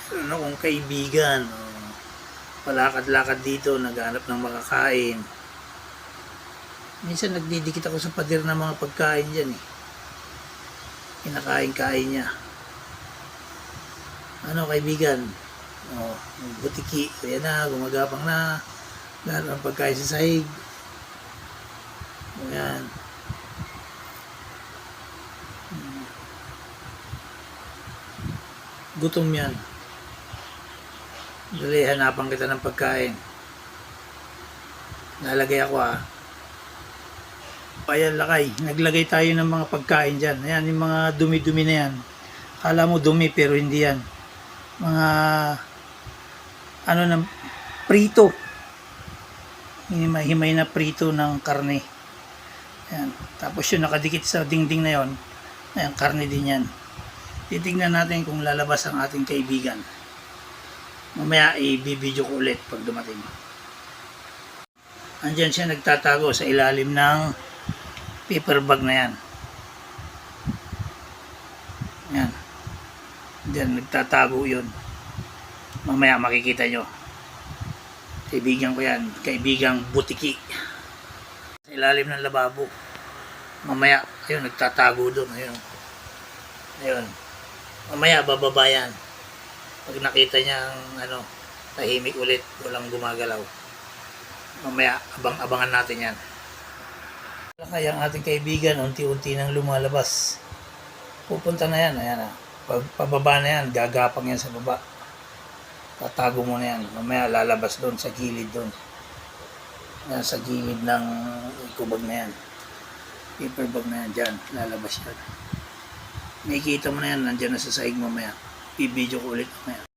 Meron akong kaibigan, palakad-lakad dito, naghanap ng makakain. Minsan nagdidikit ako sa pader ng mga pagkain dyan eh. Kinakain-kain niya. Ano kaibigan? Butiki. Ayan na, gumagapang na. Lahat ng pagkain sa sahig. Ayan. Gutom yan. Dali, hanapan kita ng pagkain. Nalagay ako Ayan lakay, naglagay tayo ng mga pagkain dyan. Ayan, yung mga dumi-dumi na yan. Kala mo dumi pero hindi yan. Mga prito. Himay na prito ng karne. Ayan. Tapos yung nakadikit sa dingding na yon, ayan, karne din yan. Titignan natin kung lalabas ang ating kaibigan. Mamaya i-video ko ulit pag dumating. Andyan siya nagtatago sa ilalim ng paper bag na yan. Yan. Diyan nagtatago yun. Mamaya makikita nyo. Kaibigan ko yan. Kaibigang butiki. Sa ilalim ng lababo. Mamaya, ayun, nagtatago doon. Ayun. Ayun. Mamaya, bababa yan. Pag nakita niya ang tahimik ulit, walang gumagalaw. Mamaya, abangan natin yan. Kaya ang ating kaibigan, unti-unti nang lumalabas. Pupunta na yan. Ayan. Pag pababa na yan, gagapang yan sa baba. Tatago mo na yan. Mamaya lalabas doon sa gilid doon. Yan, sa gilid ng kubag na yan. Paper bag na yan. Diyan, lalabas yan. Nakikita mo na yan. Nandyan na sa sahig mamaya. I-video ko ulit mamaya.